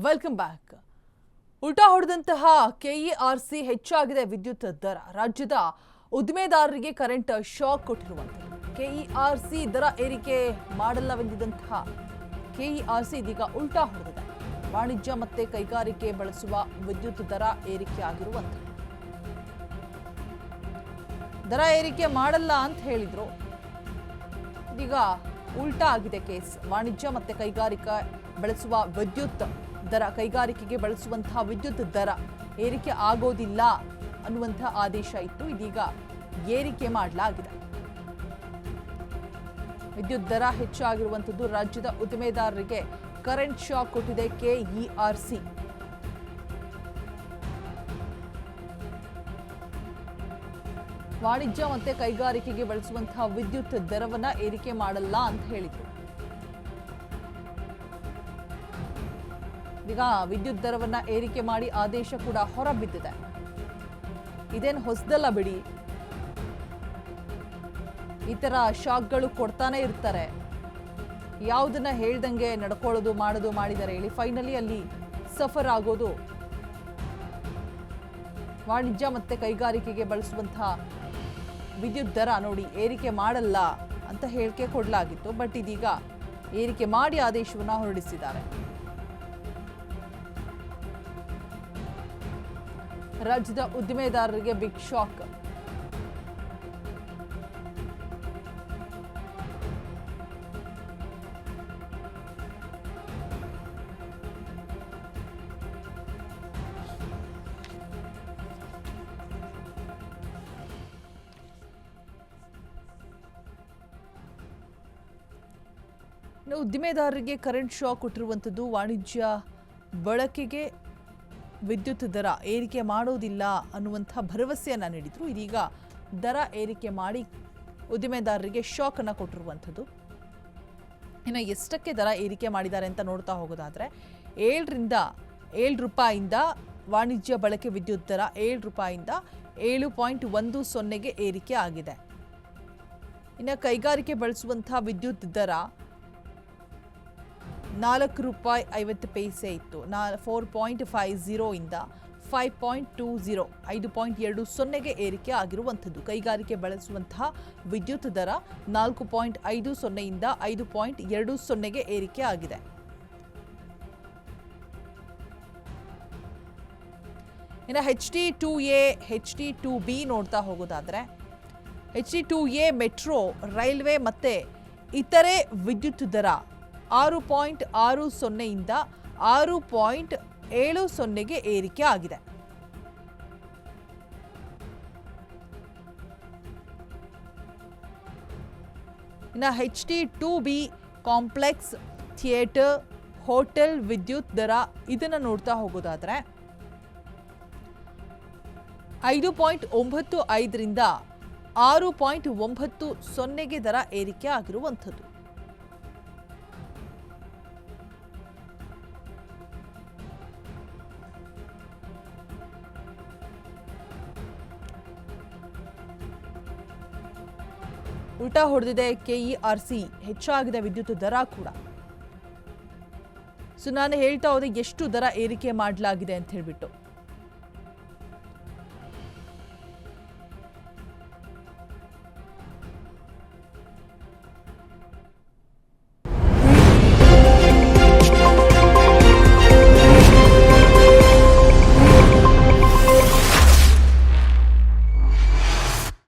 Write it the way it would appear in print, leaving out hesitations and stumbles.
Welcome back. ಉಲ್ಟಾ ಹೊಡೆದಂತಹ KERC ಹೆಚ್ಚಾಗಿದೆ ವಿದ್ಯುತ್ ದರ. ರಾಜ್ಯದ ಉದ್ದಿಮೆದಾರರಿಗೆ ಕರೆಂಟ್ ಶಾಕ್ ಕೊಟ್ಟಿರುವಂಥದ್ದು. ಕೆಇಆರ್ಸಿ ದರ ಏರಿಕೆ ಮಾಡಲ್ಲವೆಂದಿದ್ದಂತಹ ಕೆಇಆರ್ಸಿ ಇದೀಗ ಉಲ್ಟಾ ಹೊಡೆದಿದೆ. ವಾಣಿಜ್ಯ ಮತ್ತೆ ಕೈಗಾರಿಕೆ ಬಳಸುವ ವಿದ್ಯುತ್ ದರ ಏರಿಕೆ ಆಗಿರುವಂಥದ್ದು. ದರ ಏರಿಕೆ ಮಾಡಲ್ಲ ಅಂತ ಹೇಳಿದ್ರು, ಇದೀಗ ಉಲ್ಟಾ ಆಗಿದೆ ಕೇಸ್. ವಾಣಿಜ್ಯ ಮತ್ತೆ ಕೈಗಾರಿಕಾ ಬಳಸುವ ವಿದ್ಯುತ್ ದರ, ಕೈಗಾರಿಕೆಗೆ ಬಳಸುವಂತಹ ವಿದ್ಯುತ್ ದರ ಏರಿಕೆ ಆಗೋದಿಲ್ಲ ಅನ್ನುವಂತಹ ಆದೇಶ ಇತ್ತು. ಇದೀಗ ಏರಿಕೆ ಮಾಡಲಾಗಿದೆ. ವಿದ್ಯುತ್ ದರ ಹೆಚ್ಚಾಗಿರುವಂಥದ್ದು ರಾಜ್ಯದ ಉದ್ದಿಮೆದಾರರಿಗೆ ಕರೆಂಟ್ ಶಾಕ್ ಕೊಟ್ಟಿದೆ ಕೆಇಆರ್ಸಿ. ವಾಣಿಜ್ಯ ಮತ್ತೆ ಕೈಗಾರಿಕೆಗೆ ಬಳಸುವಂತಹ ವಿದ್ಯುತ್ ದರವನ್ನ ಏರಿಕೆ ಮಾಡಲ್ಲ ಅಂತ ಹೇಳಿದ್ರು. ಈಗ ವಿದ್ಯುತ್ ದರವನ್ನ ಏರಿಕೆ ಮಾಡಿ ಆದೇಶ ಕೂಡ ಹೊರಬಿದ್ದಿದೆ. ಇದೇನು ಹೊಸದಲ್ಲ ಬಿಡಿ, ಈ ತರ ಶಾಕ್ಗಳು ಕೊಡ್ತಾನೆ ಇರ್ತಾರೆ. ಯಾವುದನ್ನ ಹೇಳ್ದಂಗೆ ನಡ್ಕೊಳ್ಳೋದು ಮಾಡೋದು ಮಾಡಿದರೆ ಹೇಳಿ, ಫೈನಲಿ ಅಲ್ಲಿ ಸಫರ್ ಆಗೋದು ವಾಣಿಜ್ಯ ಮತ್ತೆ ಕೈಗಾರಿಕೆಗೆ ಬಳಸುವಂತಹ ವಿದ್ಯುತ್ ದರ. ನೋಡಿ, ಏರಿಕೆ ಮಾಡಲ್ಲ ಅಂತ ಹೇಳಿಕೆ ಕೊಡಲಾಗಿತ್ತು, ಬಟ್ ಇದೀಗ ಏರಿಕೆ ಮಾಡಿ ಆದೇಶವನ್ನ ಹೊರಡಿಸಿದ್ದಾರೆ. ರಾಜ್ಯದ ಉದ್ದಿಮೆದಾರರಿಗೆ ಬಿಗ್ ಶಾಕ್. ಉದ್ದಿಮೆದಾರರಿಗೆ ಕರೆಂಟ್ ಶಾಕ್ ಕೊಟ್ಟಿರುವಂಥದ್ದು. ವಾಣಿಜ್ಯ ಬಳಕೆಗೆ ವಿದ್ಯುತ್ ದರ ಏರಿಕೆ ಮಾಡೋದಿಲ್ಲ ಅನ್ನುವಂಥ ಭರವಸೆಯನ್ನ ನೀಡಿದ್ರು. ಇದೀಗ ದರ ಏರಿಕೆ ಮಾಡಿ ಉದ್ದಿಮೆದಾರರಿಗೆ ಶಾಕ್ ಅನ್ನ ಕೊಟ್ಟಿರುವಂಥದ್ದು. ಇನ್ನು ಎಷ್ಟಕ್ಕೆ ದರ ಏರಿಕೆ ಮಾಡಿದ್ದಾರೆ ಅಂತ ನೋಡ್ತಾ ಹೋಗೋದಾದ್ರೆ, 7 ರೂಪಾಯಿಂದ ವಾಣಿಜ್ಯ ಬಳಕೆ ವಿದ್ಯುತ್ ದರ 7 ರೂಪಾಯಿಂದ 7.10ಗೆ ಏರಿಕೆ ಆಗಿದೆ. ಇನ್ನು ಕೈಗಾರಿಕೆ ಬಳಸುವಂತಹ ವಿದ್ಯುತ್ ದರ 4 ರೂಪಾಯಿ 50 ಪೈಸೆ ಇತ್ತು. 4.50 ಇಂದ 5.20 5.20ಗೆ ಏರಿಕೆ ಆಗಿರುವಂಥದ್ದು. ಕೈಗಾರಿಕೆ ಬಳಸುವಂತಹ ವಿದ್ಯುತ್ ದರ 4.50 ಇಂದ 5.20ಗೆ ಏರಿಕೆ ಆಗಿದೆ. ಇನ್ನು HD2A HD2B ನೋಡ್ತಾ ಹೋಗೋದಾದ್ರೆ, HD2A ಮೆಟ್ರೋ, ರೈಲ್ವೆ ಮತ್ತೆ ಇತರೆ ವಿದ್ಯುತ್ ದರ 6.60 ಇಂದ 6.70ಗೆ ಏರಿಕೆ ಆಗಿದೆ. ಇನ್ನು HD2B ಕಾಂಪ್ಲೆಕ್ಸ್, ಥಿಯೇಟರ್, ಹೋಟೆಲ್ ವಿದ್ಯುತ್ ದರ ಇದನ್ನ ನೋಡ್ತಾ ಹೋಗೋದಾದ್ರೆ 5.95 ರಿಂದ 6.90ಗೆ ದರ ಏರಿಕೆ ಆಗಿರುವಂಥದ್ದು. ಉಲ್ಟಾ ಹೊಡೆದಿದೆ ಕೆಇಆರ್ಸಿ, ಹೆಚ್ಚಾಗಿದೆ ವಿದ್ಯುತ್ ದರ ಕೂಡ. ಸೊ ನಾನು ಹೇಳ್ತಾ ಹೋದೆ ಎಷ್ಟು ದರ ಏರಿಕೆ ಮಾಡಲಾಗಿದೆ ಅಂತ ಹೇಳ್ಬಿಟ್ಟು.